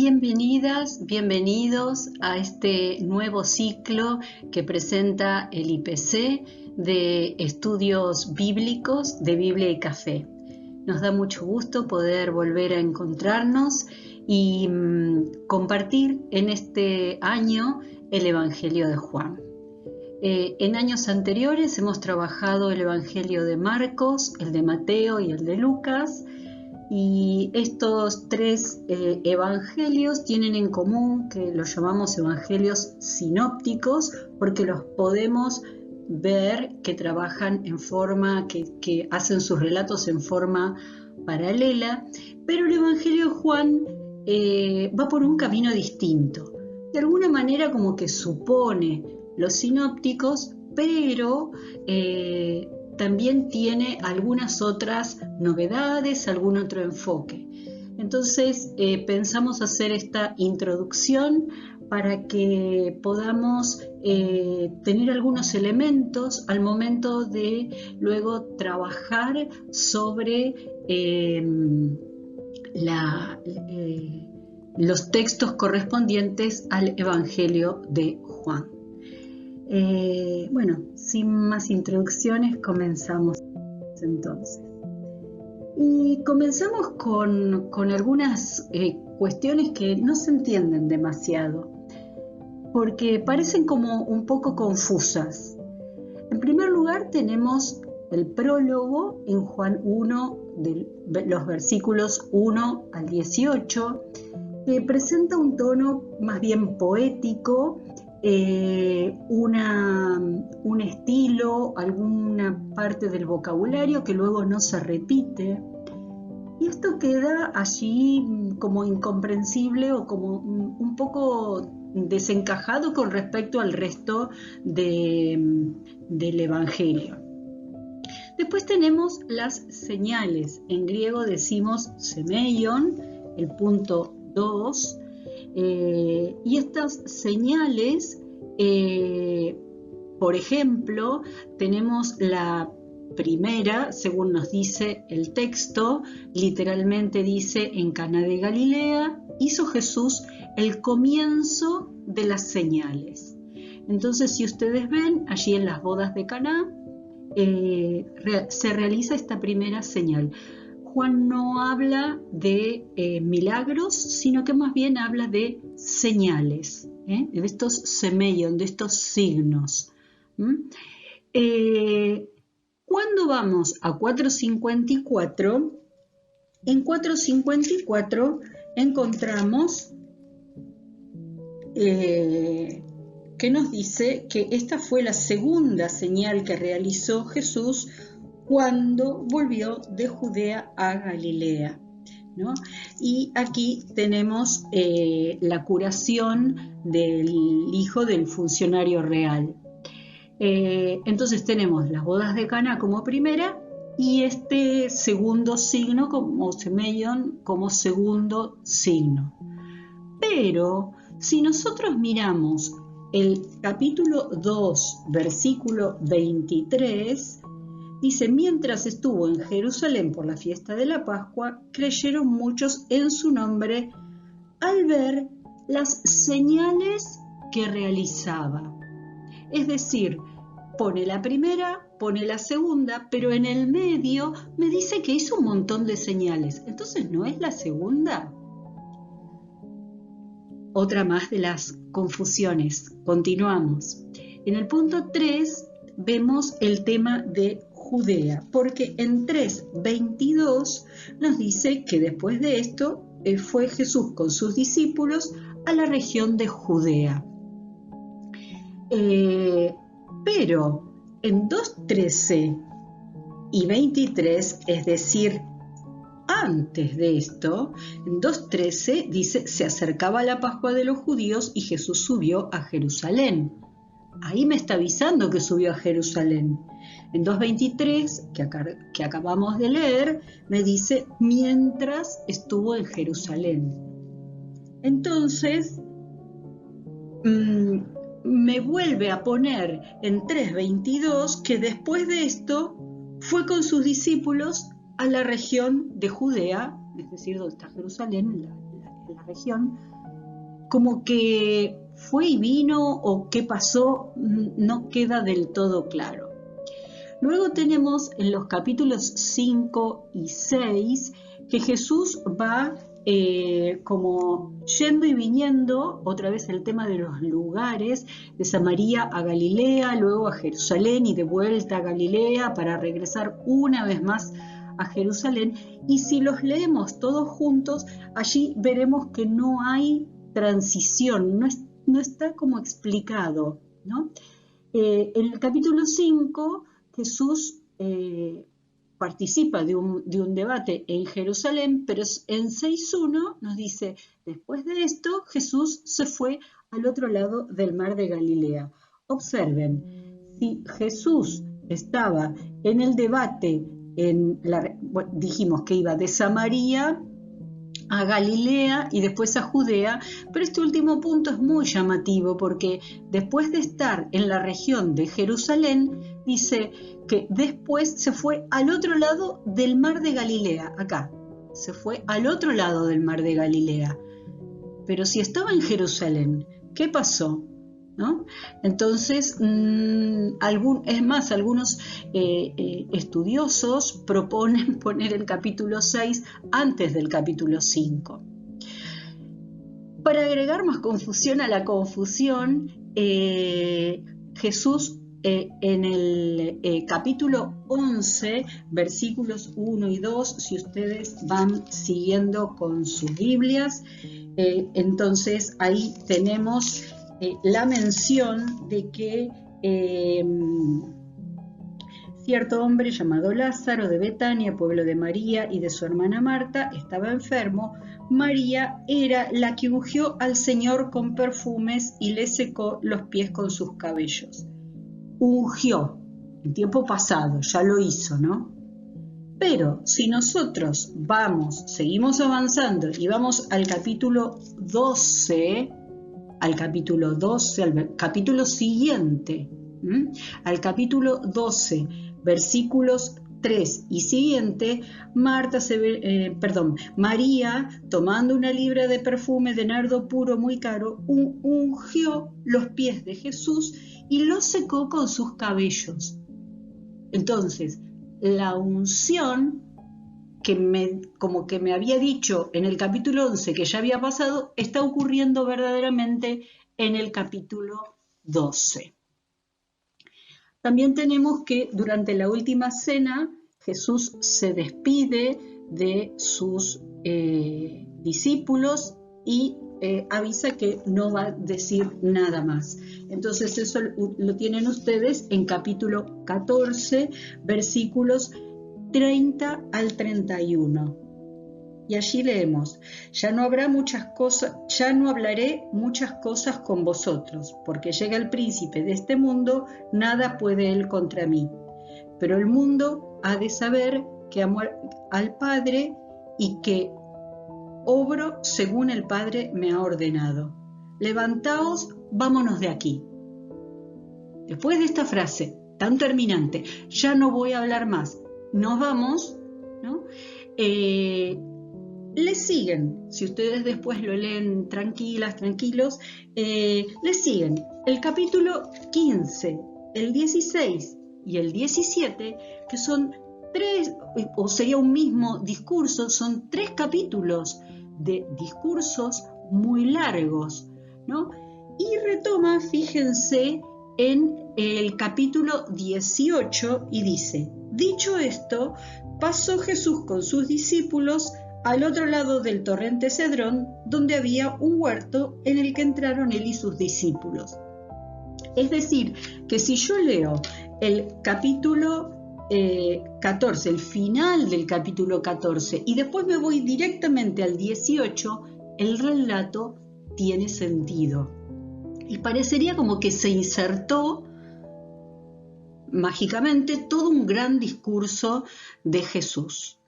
Bienvenidas, bienvenidos a este nuevo ciclo que presenta el IPC de estudios bíblicos de Biblia y Café. Nos da mucho gusto poder volver a encontrarnos y compartir en este año el Evangelio de Juan. En años anteriores hemos trabajado el Evangelio de Marcos, el de Mateo y el de Lucas. Y estos tres evangelios tienen en común que los llamamos evangelios sinópticos porque los podemos ver que trabajan en forma, que hacen sus relatos en forma paralela, pero el Evangelio de Juan va por un camino distinto. De alguna manera como que supone los sinópticos, pero también tiene algunas otras novedades, algún otro enfoque. Entonces pensamos hacer esta introducción para que podamos tener algunos elementos al momento de luego trabajar sobre los textos correspondientes al Evangelio de Juan. Bueno, sin más introducciones, comenzamos entonces. Y comenzamos con algunas cuestiones que no se entienden demasiado, porque parecen como un poco confusas. En primer lugar, tenemos el prólogo en Juan 1, de los versículos 1 al 18, que presenta un tono más bien poético, un estilo, alguna parte del vocabulario que luego no se repite, y esto queda allí como incomprensible o como un poco desencajado con respecto al resto del Evangelio. Después tenemos las señales. En griego decimos semeion, el punto 2. Y estas señales, por ejemplo, tenemos la primera, según nos dice el texto, literalmente dice: en Caná de Galilea hizo Jesús el comienzo de las señales. Entonces, si ustedes ven, allí en las bodas de Caná se realiza esta primera señal. Juan no habla de milagros, sino que más bien habla de señales, de estos semeion, de estos signos. Cuando vamos a 4:54, en 4:54 encontramos que nos dice que esta fue la segunda señal que realizó Jesús cuando volvió de Judea a Galilea, ¿no? Y aquí tenemos la curación del hijo del funcionario real. Entonces tenemos las bodas de Caná como primera y este segundo signo como semeion como segundo signo. Pero si nosotros miramos el capítulo 2, versículo 23, dice: mientras estuvo en Jerusalén por la fiesta de la Pascua, creyeron muchos en su nombre al ver las señales que realizaba. Es decir, pone la primera, pone la segunda, pero en el medio me dice que hizo un montón de señales. Entonces, ¿no es la segunda? Otra más de las confusiones. Continuamos. En el punto 3 vemos el tema de Judea, porque en 3:22 nos dice que después de esto fue Jesús con sus discípulos a la región de Judea. Pero en 2:13 y 23, es decir, antes de esto, en 2:13 dice: se acercaba la Pascua de los judíos y Jesús subió a Jerusalén. Ahí me está avisando que subió a Jerusalén. En 2:23, que acabamos de leer, me dice: mientras estuvo en Jerusalén. Entonces, me vuelve a poner en 3:22 que después de esto fue con sus discípulos a la región de Judea, es decir, donde está Jerusalén, la región, como que fue y vino o qué pasó, no queda del todo claro. Luego tenemos en los capítulos 5 y 6 que Jesús va como yendo y viniendo, otra vez el tema de los lugares, de Samaria a Galilea, luego a Jerusalén y de vuelta a Galilea para regresar una vez más a Jerusalén. Y si los leemos todos juntos, allí veremos que no hay transición, no está como explicado, ¿no? En el capítulo 5, Jesús participa de un debate en Jerusalén, pero en 6.1 nos dice, después de esto, Jesús se fue al otro lado del mar de Galilea. Observen, si Jesús estaba en el debate, dijimos que iba de Samaria a Galilea y después a Judea, pero este último punto es muy llamativo porque después de estar en la región de Jerusalén, dice que después se fue al otro lado del mar de Galilea, acá, se fue al otro lado del mar de Galilea. Pero si estaba en Jerusalén, ¿qué pasó? ¿No? Entonces, algunos estudiosos proponen poner el capítulo 6 antes del capítulo 5. Para agregar más confusión a la confusión, Jesús en el capítulo 11, versículos 1 y 2, si ustedes van siguiendo con sus Biblias, entonces ahí tenemos la mención de que cierto hombre llamado Lázaro de Betania, pueblo de María y de su hermana Marta, estaba enfermo. María era la que ungió al Señor con perfumes y le secó los pies con sus cabellos. Ungió, en tiempo pasado, ya lo hizo, ¿no? Pero si nosotros seguimos avanzando y vamos al capítulo 12, al capítulo siguiente, al capítulo 12, versículos 3 y siguiente, María, tomando una libra de perfume de nardo puro muy caro, ungió los pies de Jesús y los secó con sus cabellos. Entonces, la unción como que me había dicho en el capítulo 11 que ya había pasado, está ocurriendo verdaderamente en el capítulo 12. También tenemos que durante la última cena Jesús se despide de sus discípulos y avisa que no va a decir nada más. Entonces eso lo tienen ustedes en capítulo 14, versículos 30 al 31. Y allí leemos, ya no hablaré muchas cosas con vosotros, porque llega el príncipe de este mundo, nada puede él contra mí. Pero el mundo ha de saber que amo al Padre y que obro según el Padre me ha ordenado. Levantaos, vámonos de aquí. Después de esta frase tan terminante, ya no voy a hablar más, nos vamos, ¿no? Le siguen, si ustedes después lo leen tranquilos, le siguen el capítulo 15, el 16 y el 17, que son tres, o sería un mismo discurso, son 3 capítulos de discursos muy largos, ¿no? Y retoma, fíjense, en el capítulo 18 y dice, dicho esto, pasó Jesús con sus discípulos al otro lado del torrente Cedrón, donde había un huerto en el que entraron él y sus discípulos. Es decir, que si yo leo el capítulo 14, el final del capítulo 14, y después me voy directamente al 18, el relato tiene sentido. Y parecería como que se insertó mágicamente todo un gran discurso de Jesús.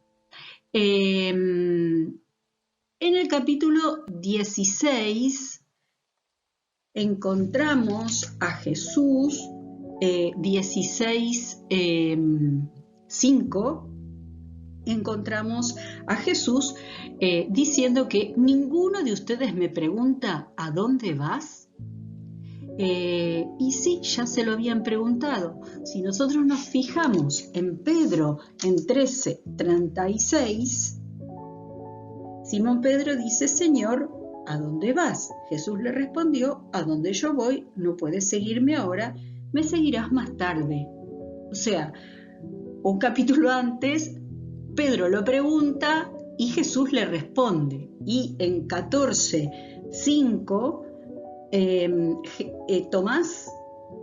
En el capítulo 16 encontramos a Jesús 16:5 encontramos a Jesús diciendo que ninguno de ustedes me pregunta ¿a dónde vas? Y sí, ya se lo habían preguntado. Si nosotros nos fijamos en Pedro en 13:36, Simón Pedro dice: Señor, ¿a dónde vas? Jesús le respondió: a donde yo voy, no puedes seguirme ahora, me seguirás más tarde. O sea, un capítulo antes, Pedro lo pregunta y Jesús le responde. Y en 14:5, Tomás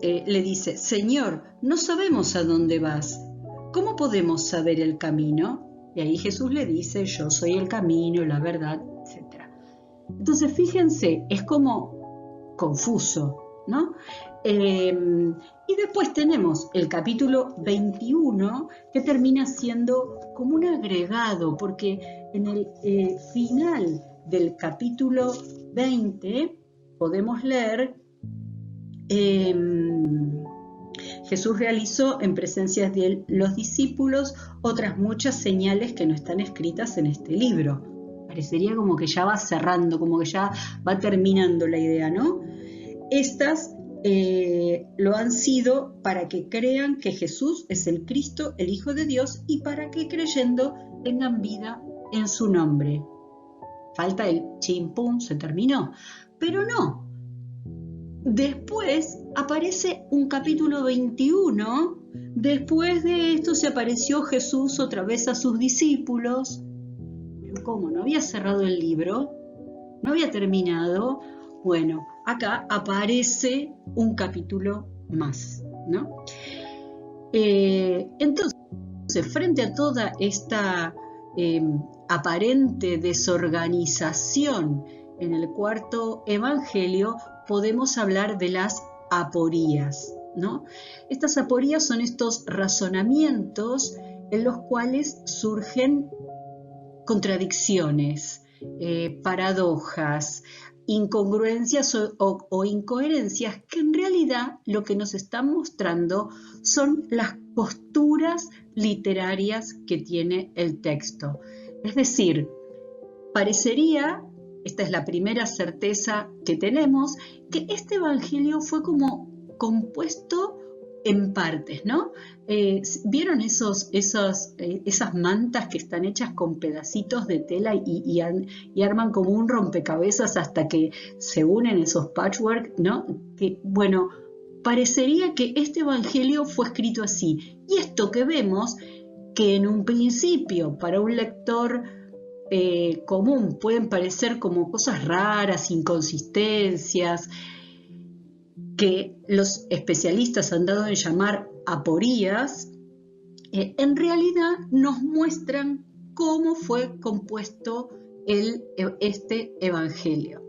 le dice: Señor, no sabemos a dónde vas, ¿cómo podemos saber el camino? Y ahí Jesús le dice: yo soy el camino, la verdad, etc. Entonces fíjense, es como confuso, ¿no? Y después tenemos el capítulo 21, que termina siendo como un agregado, porque en el final del capítulo 20 podemos leer: Jesús realizó en presencia de los discípulos otras muchas señales que no están escritas en este libro. Parecería como que ya va cerrando, como que ya va terminando la idea, ¿no? Estas lo han sido para que crean que Jesús es el Cristo, el Hijo de Dios, y para que creyendo tengan vida en su nombre. Falta el chimpum, se terminó. Pero no. Después aparece un capítulo 21. Después de esto se apareció Jesús otra vez a sus discípulos. Pero ¿cómo? ¿No había cerrado el libro? ¿No había terminado? Bueno, acá aparece un capítulo más, ¿no? Entonces, frente a toda esta aparente desorganización en el cuarto evangelio, podemos hablar de las aporías, ¿no? Estas aporías son estos razonamientos en los cuales surgen contradicciones, paradojas, incongruencias o incoherencias, que en realidad lo que nos están mostrando son las posturas literarias que tiene el texto. Es decir, parecería, esta es la primera certeza que tenemos, que este evangelio fue como compuesto en partes, ¿no? ¿Vieron esas mantas que están hechas con pedacitos de tela y arman como un rompecabezas hasta que se unen esos patchwork, ¿no? Que, bueno, parecería que este evangelio fue escrito así. Y esto que vemos, que en un principio para un lector común pueden parecer como cosas raras, inconsistencias, que los especialistas han dado en llamar aporías, en realidad nos muestran cómo fue compuesto este evangelio.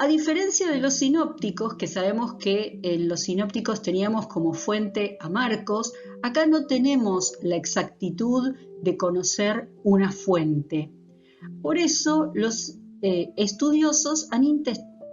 A diferencia de los sinópticos, que sabemos que en los sinópticos teníamos como fuente a Marcos, acá no tenemos la exactitud de conocer una fuente. Por eso los estudiosos han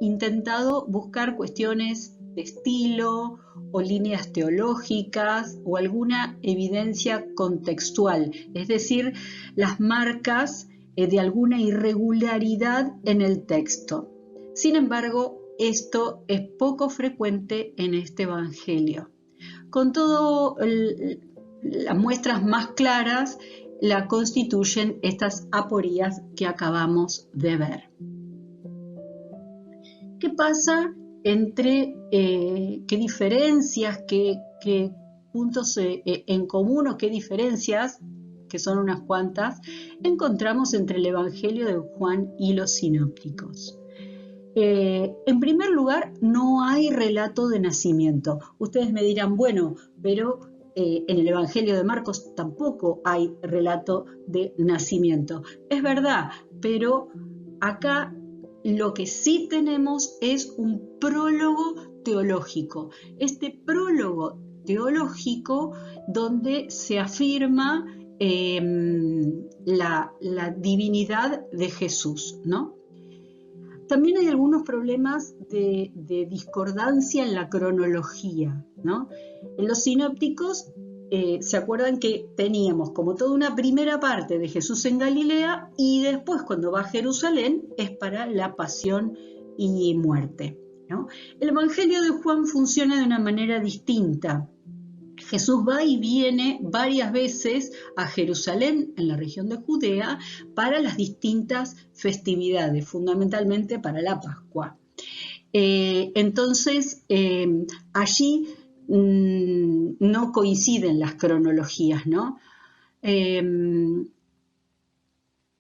intentado buscar cuestiones de estilo o líneas teológicas o alguna evidencia contextual, es decir, las marcas de alguna irregularidad en el texto. Sin embargo, esto es poco frecuente en este evangelio. Con todo, las muestras más claras la constituyen estas aporías que acabamos de ver. ¿Qué pasa entre qué diferencias, qué puntos en común o qué diferencias, que son unas cuantas, encontramos entre el Evangelio de Juan y los sinópticos? En primer lugar, no hay relato de nacimiento. Ustedes me dirán, bueno, pero en el Evangelio de Marcos tampoco hay relato de nacimiento. Es verdad, pero acá lo que sí tenemos es un prólogo teológico. Este prólogo teológico donde se afirma la divinidad de Jesús, ¿no? También hay algunos problemas de discordancia en la cronología, ¿no? En los sinópticos ¿se acuerdan que teníamos como toda una primera parte de Jesús en Galilea y después cuando va a Jerusalén es para la pasión y muerte, ¿no? El Evangelio de Juan funciona de una manera distinta. Jesús va y viene varias veces a Jerusalén, en la región de Judea, para las distintas festividades, fundamentalmente para la Pascua. Entonces, allí no coinciden las cronologías, ¿no?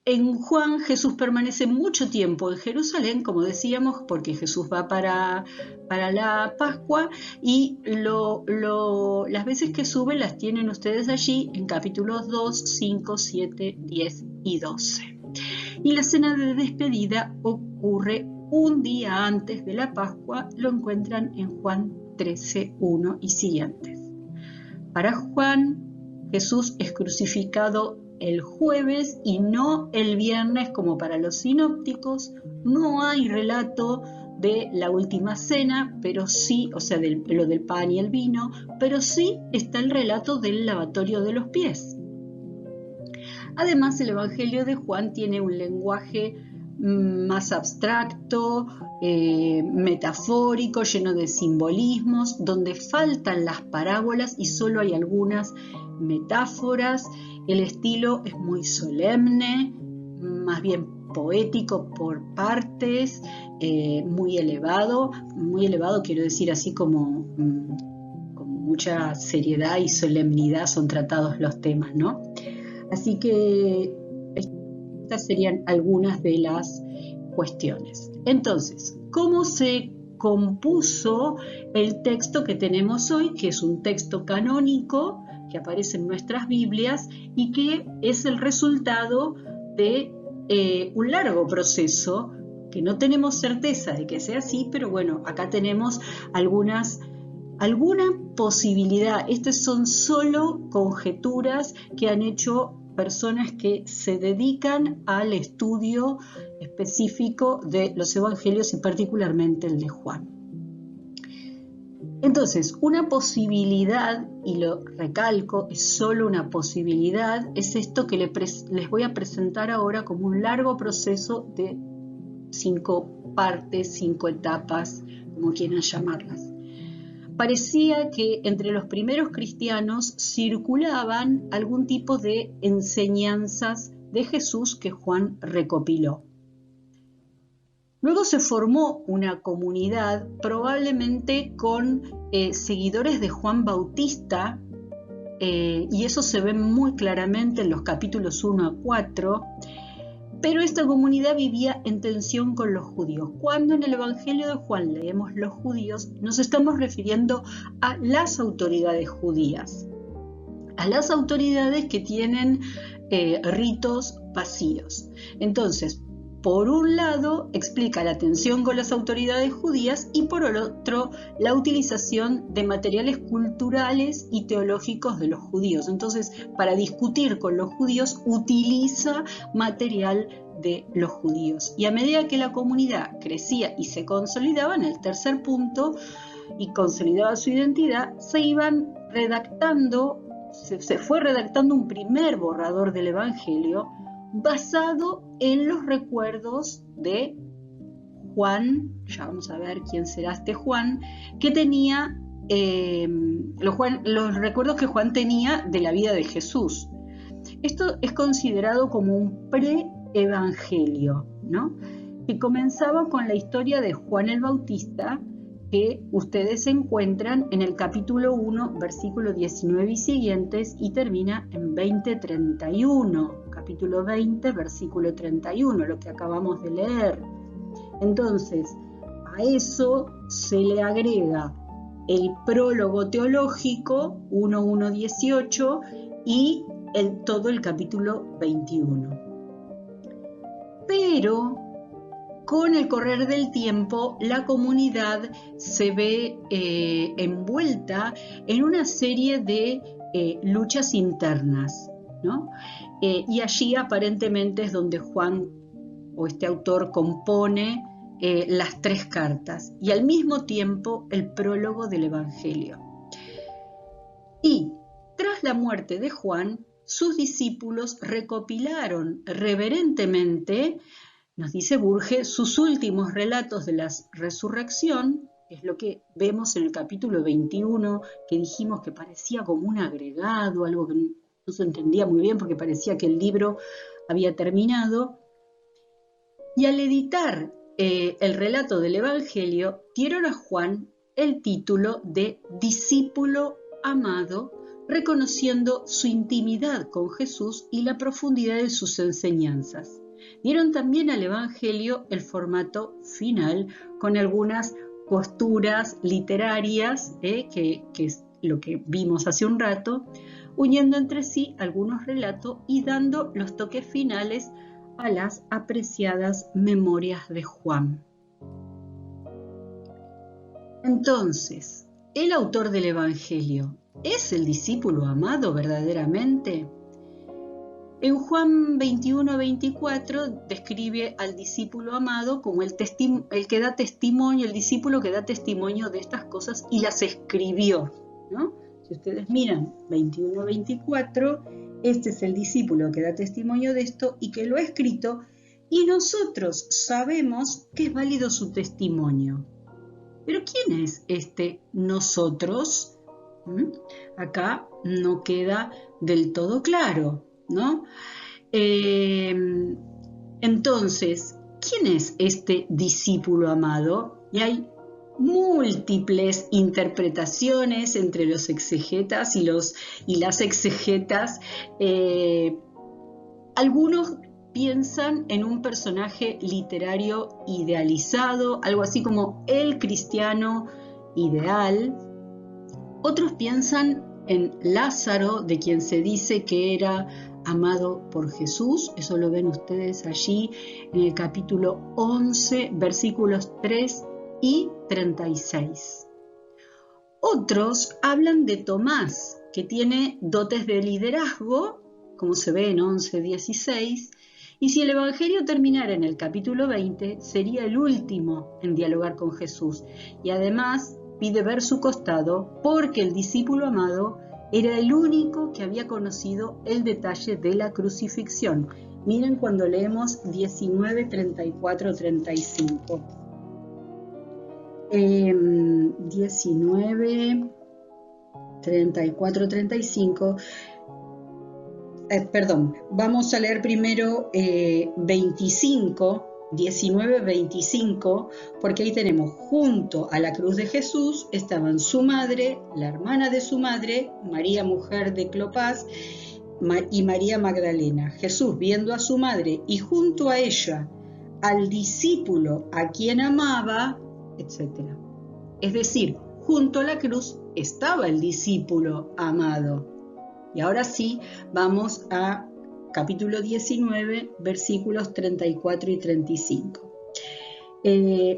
En Juan, Jesús permanece mucho tiempo en Jerusalén, como decíamos, porque Jesús va para la Pascua y las veces que sube las tienen ustedes allí en capítulos 2, 5, 7, 10 y 12. Y la cena de despedida ocurre un día antes de la Pascua, lo encuentran en Juan 13, 1 y siguientes. Para Juan, Jesús es crucificado el jueves y no el viernes como para los sinópticos. No hay relato de la última cena, pero sí, o sea, lo del pan y el vino, pero sí está el relato del lavatorio de los pies. Además, el Evangelio de Juan tiene un lenguaje más abstracto, metafórico, lleno de simbolismos, donde faltan las parábolas y solo hay algunas metáforas. El estilo es muy solemne, más bien poético por partes, muy elevado quiero decir así como con mucha seriedad y solemnidad son tratados los temas, ¿no? Así que estas serían algunas de las cuestiones. Entonces, ¿cómo se compuso el texto que tenemos hoy, que es un texto canónico que aparece en nuestras Biblias y que es el resultado de un largo proceso que no tenemos certeza de que sea así, pero bueno, acá tenemos alguna posibilidad? Estas son solo conjeturas que han hecho personas que se dedican al estudio específico de los evangelios y particularmente el de Juan. Entonces, una posibilidad, y lo recalco, es solo una posibilidad, es esto que les voy a presentar ahora como un largo proceso de 5 partes, 5 etapas, como quieran llamarlas. Parecía que entre los primeros cristianos circulaban algún tipo de enseñanzas de Jesús que Juan recopiló. Luego se formó una comunidad, probablemente con seguidores de Juan Bautista, y eso se ve muy claramente en los capítulos 1 a 4, pero esta comunidad vivía en tensión con los judíos. Cuando en el Evangelio de Juan leemos los judíos, nos estamos refiriendo a las autoridades judías, a las autoridades que tienen ritos vacíos. Entonces, por un lado, explica la tensión con las autoridades judías y por el otro, la utilización de materiales culturales y teológicos de los judíos. Entonces, para discutir con los judíos, utiliza material de los judíos. Y a medida que la comunidad crecía y se consolidaba, en el tercer punto, y consolidaba su identidad, se fue redactando un primer borrador del Evangelio basado en los recuerdos de Juan, ya vamos a ver quién será este Juan, que tenía los recuerdos que Juan tenía de la vida de Jesús. Esto es considerado como un pre-evangelio, ¿no? Que comenzaba con la historia de Juan el Bautista, que ustedes encuentran en el capítulo 1, versículo 19 y siguientes, y termina en 20:31, capítulo 20, versículo 31, lo que acabamos de leer. Entonces, a eso se le agrega el prólogo teológico 1:1:18 y todo el capítulo 21. Pero con el correr del tiempo, la comunidad se ve envuelta en una serie de luchas internas, ¿no? Y allí aparentemente es donde Juan, o este autor, compone las 3 cartas y al mismo tiempo el prólogo del Evangelio. Y tras la muerte de Juan, sus discípulos recopilaron reverentemente, nos dice Burge, sus últimos relatos de la resurrección, que es lo que vemos en el capítulo 21, que dijimos que parecía como un agregado, algo que no se entendía muy bien porque parecía que el libro había terminado. Y al editar el relato del Evangelio, dieron a Juan el título de discípulo amado, reconociendo su intimidad con Jesús y la profundidad de sus enseñanzas. Dieron también al Evangelio el formato final, con algunas costuras literarias, que es lo que vimos hace un rato, uniendo entre sí algunos relatos y dando los toques finales a las apreciadas memorias de Juan. Entonces, ¿el autor del Evangelio es el discípulo amado verdaderamente? En Juan 21-24 describe al discípulo amado como el que da testimonio, el discípulo que da testimonio de estas cosas y las escribió, ¿no? Si ustedes miran 21-24, este es el discípulo que da testimonio de esto y que lo ha escrito, y nosotros sabemos que es válido su testimonio. Pero ¿quién es este nosotros? Acá no queda del todo claro, ¿no? Entonces, ¿quién es este discípulo amado? Y hay múltiples interpretaciones entre los exegetas y las exegetas. Algunos piensan en un personaje literario idealizado, algo así como el cristiano ideal. Otros piensan en Lázaro, de quien se dice que era amado por Jesús. Eso lo ven ustedes allí en el capítulo 11, versículos 3 y 36. Otros hablan de Tomás, que tiene dotes de liderazgo, como se ve en 11:16, y si el Evangelio terminara en el capítulo 20, sería el último en dialogar con Jesús, y además pide ver su costado porque el discípulo amado era el único que había conocido el detalle de la crucifixión. Miren cuando leemos 19, 34, 35. 19, 34, 35. Vamos a leer primero 25, 19, 25, porque ahí tenemos: junto a la cruz de Jesús estaban su madre, la hermana de su madre, María, mujer de Clopas, y María Magdalena. Jesús, viendo a su madre y junto a ella al discípulo a quien amaba, etc. Es decir, junto a la cruz estaba el discípulo amado. Y ahora sí, vamos a capítulo 19, versículos 34 y 35.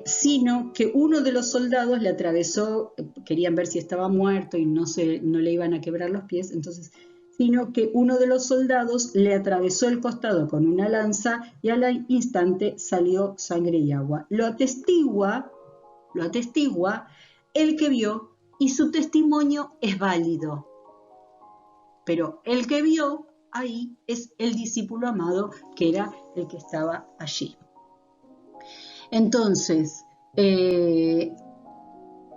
Sino que uno de los soldados le atravesó, querían ver si estaba muerto y no le iban a quebrar los pies, entonces, sino que uno de los soldados le atravesó el costado con una lanza y al instante salió sangre y agua. Lo atestigua el que vio, y su testimonio es válido. Pero el que vio ahí es el discípulo amado, que era el que estaba allí. Entonces,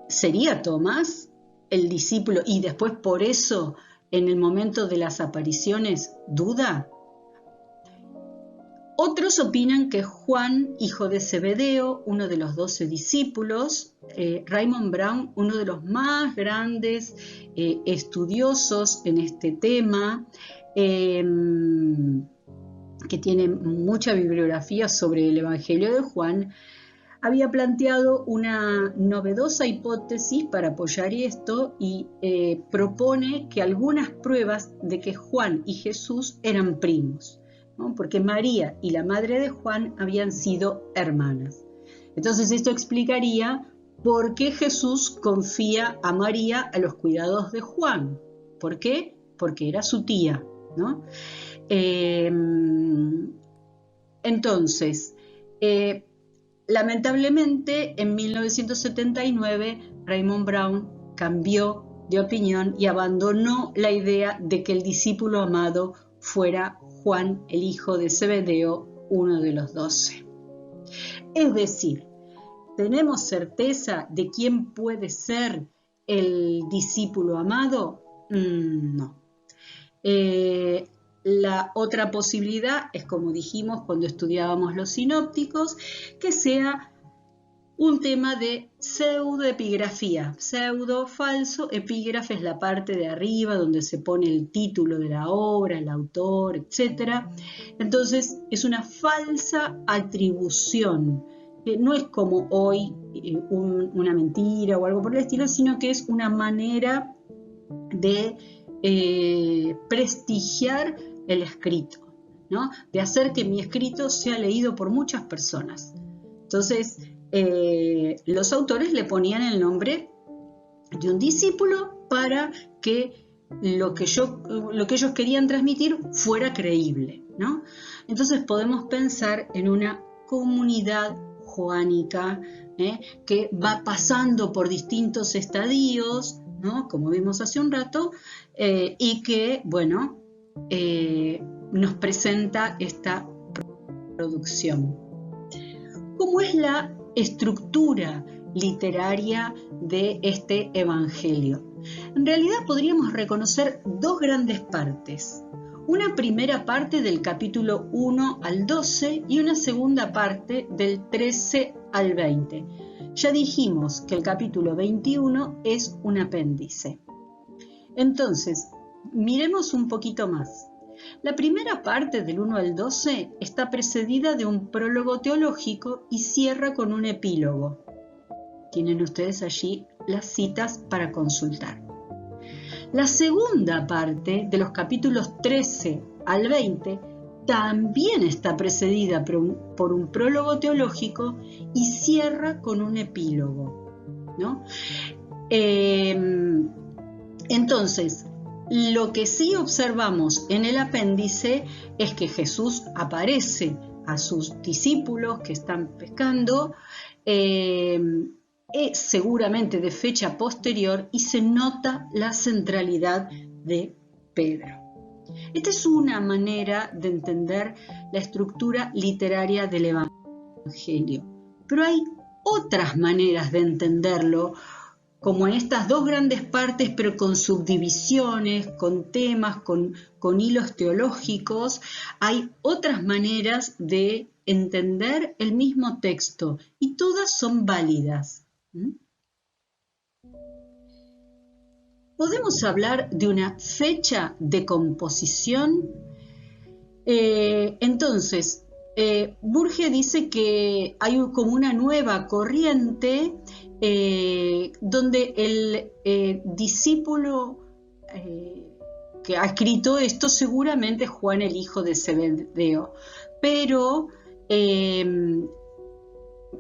¿sería Tomás el discípulo y después por eso en el momento de las apariciones duda? Otros opinan que Juan, hijo de Zebedeo, uno de los 12 discípulos, Raymond Brown, uno de los más grandes estudiosos en este tema, que tiene mucha bibliografía sobre el Evangelio de Juan, había planteado una novedosa hipótesis para apoyar esto y propone que algunas pruebas de que Juan y Jesús eran primos, ¿no? Porque María y la madre de Juan habían sido hermanas. Entonces esto explicaría por qué Jesús confía a María a los cuidados de Juan. ¿Por qué? Porque era su tía, ¿no? Entonces, lamentablemente en 1979 Raymond Brown cambió de opinión y abandonó la idea de que el discípulo amado fuera Juan, el hijo de Zebedeo, uno de los 12. Es decir, ¿tenemos certeza de quién puede ser el discípulo amado? No. La otra posibilidad es, como dijimos cuando estudiábamos los sinópticos, que sea un tema de pseudoepigrafía. Pseudo, falso, epígrafe es la parte de arriba donde se pone el título de la obra, el autor, etc. Entonces es una falsa atribución, que no es como hoy una mentira o algo por el estilo, sino que es una manera de prestigiar el escrito, ¿no? De hacer que mi escrito sea leído por muchas personas. Entonces, los autores le ponían el nombre de un discípulo para que lo que ellos querían transmitir fuera creíble, ¿no? Entonces podemos pensar en una comunidad joánica que va pasando por distintos estadios, ¿no? Como vimos hace un rato, y que, bueno, nos presenta esta producción. ¿Cómo es la estructura literaria de este evangelio? En realidad podríamos reconocer dos grandes partes. Una primera parte del capítulo 1 al 12 y una segunda parte del 13 al 20. Ya dijimos que el capítulo 21 es un apéndice. Entonces, miremos un poquito más. La primera parte del 1 al 12 está precedida de un prólogo teológico y cierra con un epílogo. Tienen ustedes allí las citas para consultar. La segunda parte, de los capítulos 13 al 20, también está precedida por un prólogo teológico y cierra con un epílogo, ¿no? Entonces, lo que sí observamos en el apéndice es que Jesús aparece a sus discípulos que están pescando, es seguramente de fecha posterior y se nota la centralidad de Pedro. Esta es una manera de entender la estructura literaria del Evangelio, pero hay otras maneras de entenderlo, como en estas dos grandes partes, pero con subdivisiones, con temas, con hilos teológicos. Hay otras maneras de entender el mismo texto y todas son válidas. ¿Podemos hablar de una fecha de composición? Entonces, Burge dice que hay como una nueva corriente donde el discípulo que ha escrito esto seguramente es Juan, el hijo de Zebedeo, pero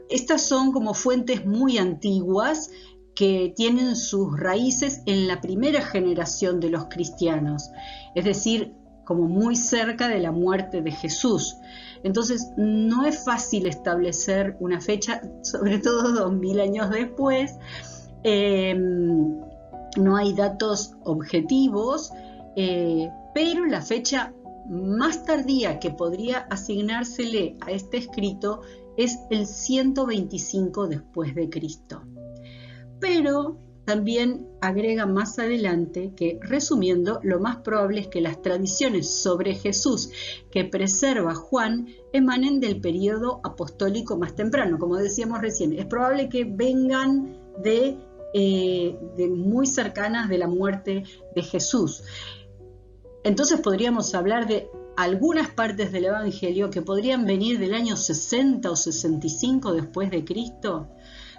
estas son como fuentes muy antiguas que tienen sus raíces en la primera generación de los cristianos, es decir, como muy cerca de la muerte de Jesús. Entonces no es fácil establecer una fecha, sobre todo 2000 años después. No hay datos objetivos, pero la fecha más tardía que podría asignársele a este escrito es el 125 después de Cristo. Pero también agrega más adelante que, resumiendo, lo más probable es que las tradiciones sobre Jesús que preserva Juan emanen del periodo apostólico más temprano. Como decíamos recién, es probable que vengan de muy cercanas de la muerte de Jesús. Entonces podríamos hablar de algunas partes del Evangelio que podrían venir del año 60 o 65 después de Cristo.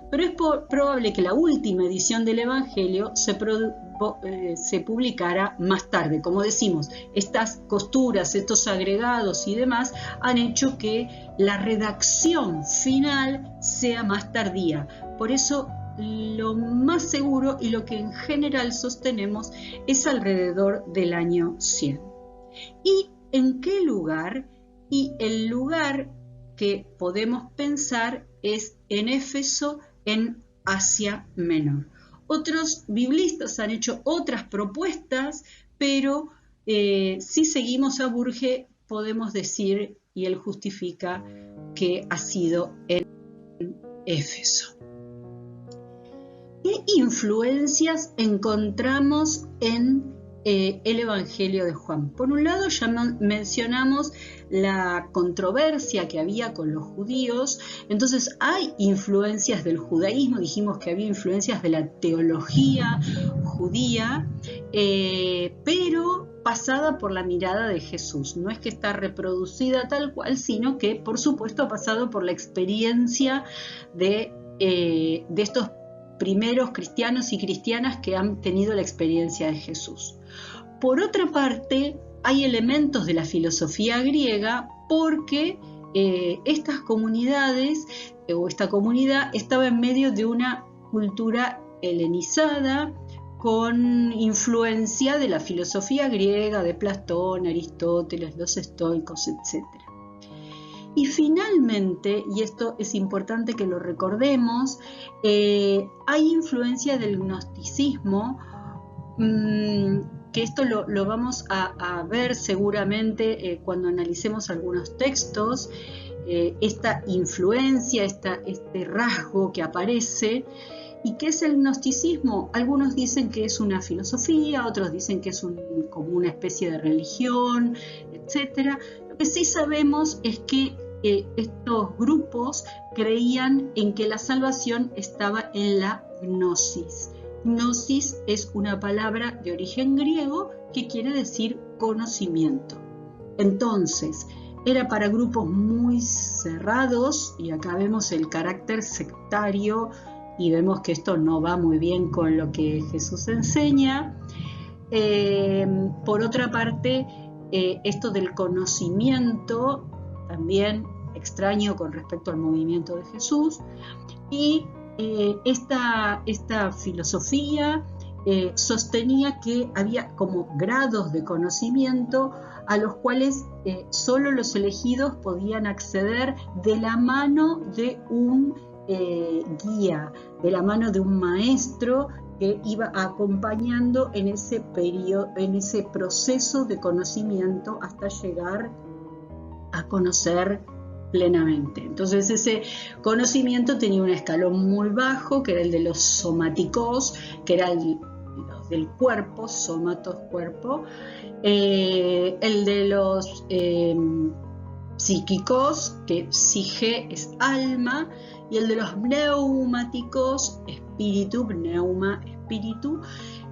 Pero es probable que la última edición del Evangelio se publicara más tarde. Como decimos, estas costuras, estos agregados y demás han hecho que la redacción final sea más tardía. Por eso, lo más seguro y lo que en general sostenemos es alrededor del año 100. ¿Y en qué lugar? Y el lugar que podemos pensar es en Éfeso, en Asia Menor. Otros biblistas han hecho otras propuestas, pero si seguimos a Burge podemos decir, y él justifica, que ha sido en Éfeso. ¿Qué influencias encontramos en el Evangelio de Juan? Por un lado, ya mencionamos la controversia que había con los judíos, entonces hay influencias del judaísmo, dijimos que había influencias de la teología judía, pero pasada por la mirada de Jesús. No es que está reproducida tal cual, sino que por supuesto ha pasado por la experiencia de estos primeros cristianos y cristianas que han tenido la experiencia de Jesús. Por otra parte, hay elementos de la filosofía griega porque estas comunidades o esta comunidad estaba en medio de una cultura helenizada con influencia de la filosofía griega, de Platón, Aristóteles, los estoicos, etc. Y finalmente, y esto es importante que lo recordemos, hay influencia del gnosticismo, que esto lo vamos a ver seguramente cuando analicemos algunos textos, esta influencia, este rasgo que aparece. ¿Y qué es el gnosticismo? Algunos dicen que es una filosofía, otros dicen que es como una especie de religión, etc. Lo que sí sabemos es que estos grupos creían en que la salvación estaba en la gnosis. Gnosis es una palabra de origen griego que quiere decir conocimiento. Entonces, era para grupos muy cerrados, y acá vemos el carácter sectario, y vemos que esto no va muy bien con lo que Jesús enseña. Por otra parte, esto del conocimiento, también extraño con respecto al movimiento de Jesús, y esta filosofía sostenía que había como grados de conocimiento a los cuales solo los elegidos podían acceder de la mano de un guía, de la mano de un maestro que iba acompañando en ese periodo, en ese proceso de conocimiento hasta llegar a conocer plenamente. Entonces ese conocimiento tenía un escalón muy bajo, que era el de los somáticos, que era el del cuerpo, somatos, cuerpo, el de los psíquicos, que psige es alma, y el de los pneumáticos, espíritu, pneuma, espíritu,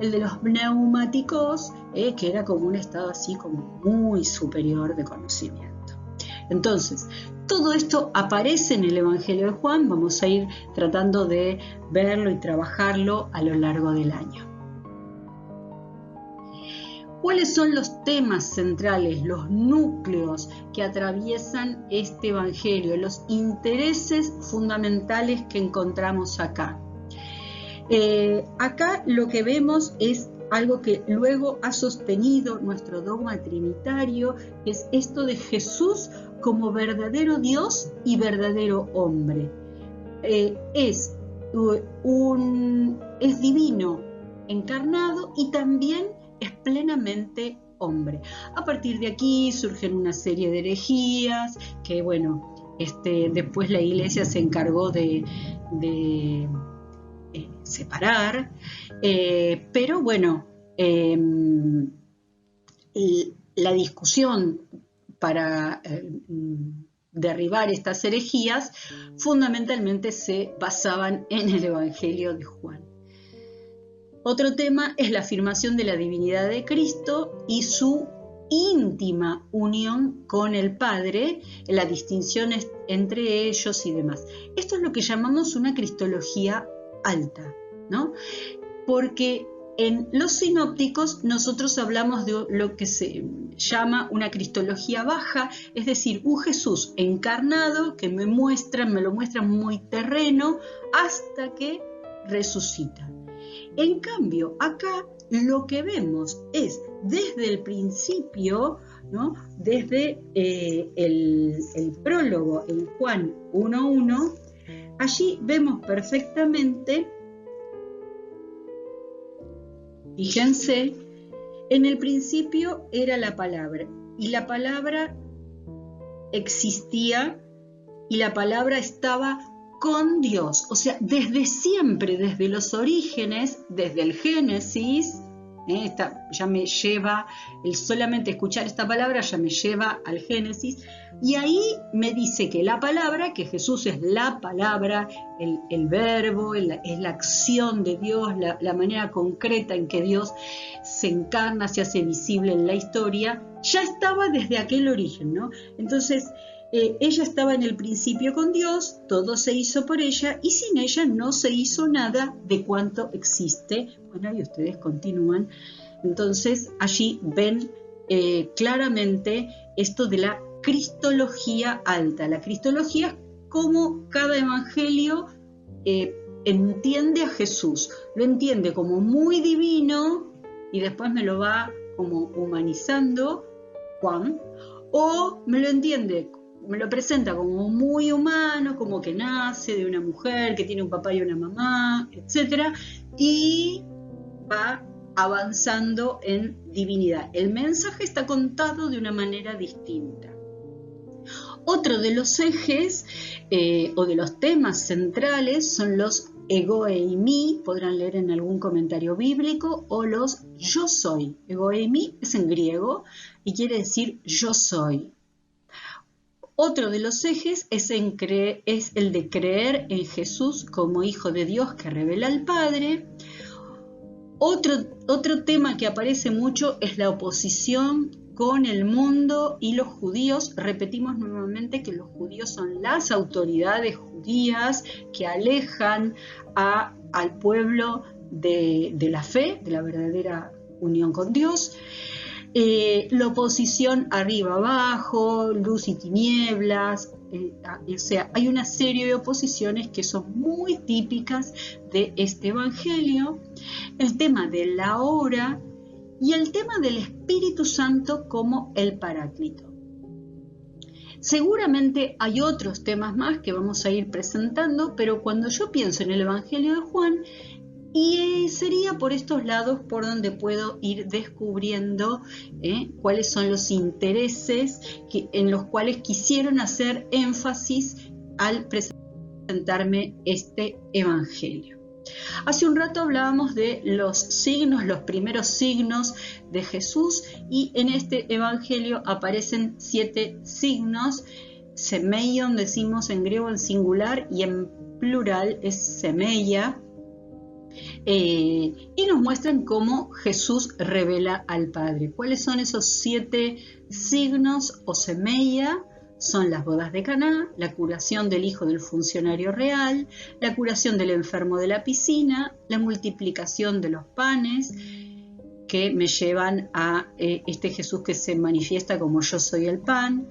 el de los pneumáticos, que era como un estado así como muy superior de conocimiento. Entonces, todo esto aparece en el Evangelio de Juan, vamos a ir tratando de verlo y trabajarlo a lo largo del año. ¿Cuáles son los temas centrales, los núcleos que atraviesan este Evangelio, los intereses fundamentales que encontramos acá? Acá lo que vemos es algo que luego ha sostenido nuestro dogma trinitario, que es esto de Jesús como verdadero Dios y verdadero hombre. Es divino encarnado y también es plenamente hombre. A partir de aquí surgen una serie de herejías que, bueno, después la Iglesia se encargó de separar, pero bueno, la discusión para derribar estas herejías fundamentalmente se basaban en el Evangelio de Juan. Otro tema es la afirmación de la divinidad de Cristo y su íntima unión con el Padre, la distinción entre ellos y demás. Esto es lo que llamamos una cristología alta, ¿no? Porque en los sinópticos nosotros hablamos de lo que se llama una cristología baja, es decir, un Jesús encarnado que me lo muestra muy terreno hasta que resucita. En cambio, acá lo que vemos es desde el principio, ¿no? Desde el prólogo en Juan 1:1, allí vemos perfectamente Fíjense, en el principio era la palabra, y la palabra existía, y la palabra estaba con Dios. O sea, desde siempre, desde los orígenes, desde el Génesis, ya me lleva, el solamente escuchar esta palabra ya me lleva al Génesis, y ahí me dice que la palabra, que Jesús es la palabra, el verbo, es la acción de Dios, la manera concreta en que Dios se encarna, se hace visible en la historia, ya estaba desde aquel origen, ¿no? Entonces, ella estaba en el principio con Dios, todo se hizo por ella, y sin ella no se hizo nada de cuanto existe. Bueno, y ustedes continúan. Entonces, allí ven claramente esto de la cristología alta. La cristología es cómo cada evangelio entiende a Jesús. Lo entiende como muy divino y después me lo va como humanizando Juan, o me lo presenta como muy humano, como que nace de una mujer, que tiene un papá y una mamá, etc. Y va avanzando en divinidad. El mensaje está contado de una manera distinta. Otro de los ejes o de los temas centrales son los ego eimi, podrán leer en algún comentario bíblico, o los yo soy. Ego eimi es en griego y quiere decir yo soy. Otro de los ejes es el de creer en Jesús como Hijo de Dios que revela al Padre. Otro tema que aparece mucho es la oposición con el mundo y los judíos. Repetimos nuevamente que los judíos son las autoridades judías que alejan al pueblo de la fe, de la verdadera unión con Dios. La oposición arriba-abajo, luz y tinieblas, o sea, hay una serie de oposiciones que son muy típicas de este evangelio. El tema de la hora y el tema del Espíritu Santo como el Paráclito. Seguramente hay otros temas más que vamos a ir presentando, pero cuando yo pienso en el Evangelio de Juan, sería por estos lados por donde puedo ir descubriendo cuáles son los intereses en los cuales quisieron hacer énfasis al presentarme este Evangelio. Hace un rato hablábamos de los signos, los primeros signos de Jesús, y en este Evangelio aparecen 7 signos. Semeion decimos en griego en singular y en plural es semeia. Y nos muestran cómo Jesús revela al Padre. ¿Cuáles son esos 7 signos o semeia? Son las bodas de Caná, la curación del hijo del funcionario real, la curación del enfermo de la piscina, la multiplicación de los panes, que me llevan a este Jesús que se manifiesta como yo soy el pan,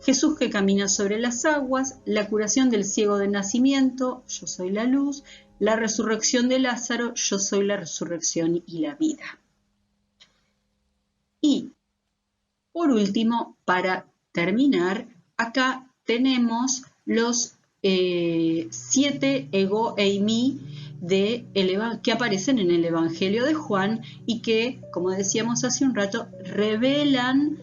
Jesús que camina sobre las aguas, la curación del ciego de nacimiento, yo soy la luz, la resurrección de Lázaro, yo soy la resurrección y la vida. Y, por último, para terminar, acá tenemos los 7 ego eimi que aparecen en el Evangelio de Juan y que, como decíamos hace un rato, revelan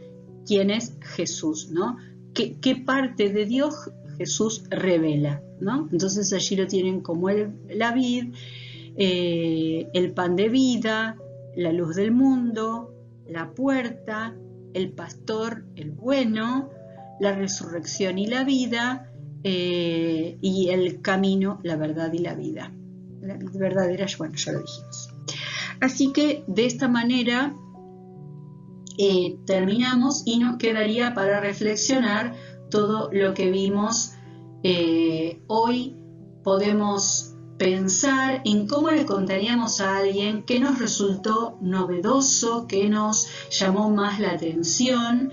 quién es Jesús, ¿no? ¿Qué parte de Dios Jesús revela, ¿no? Entonces allí lo tienen como la vid, el pan de vida, la luz del mundo, la puerta, el pastor, el bueno, la resurrección y la vida, y el camino, la verdad y la vida. La verdadera, bueno, ya lo dijimos. Así que de esta manera terminamos y nos quedaría para reflexionar todo lo que vimos hoy. Podemos pensar en cómo le contaríamos a alguien que nos resultó novedoso, que nos llamó más la atención,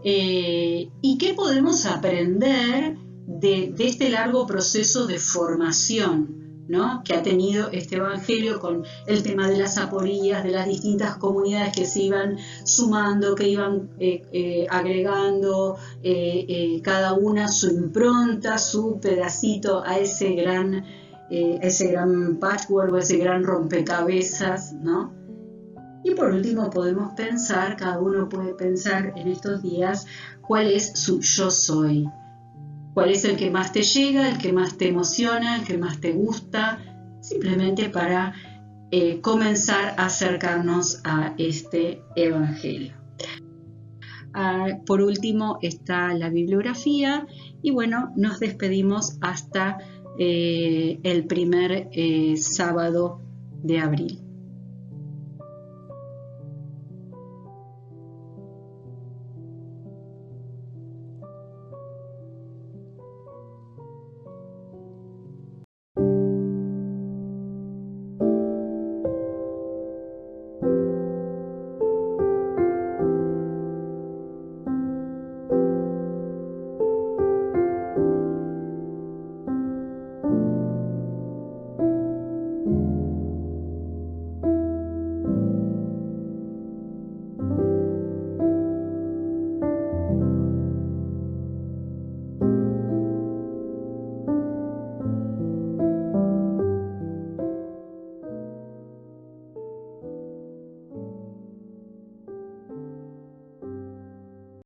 y qué podemos aprender de este largo proceso de formación, ¿no?, que ha tenido este Evangelio con el tema de las aporías, de las distintas comunidades que se iban sumando, que iban agregando cada una su impronta, su pedacito a ese gran patchwork, o ese gran rompecabezas, ¿no? Y por último podemos pensar, cada uno puede pensar en estos días, cuál es su yo soy. ¿Cuál es el que más te llega, el que más te emociona, el que más te gusta? Simplemente para comenzar a acercarnos a este evangelio. Por último está la bibliografía y bueno, nos despedimos hasta el primer sábado de abril.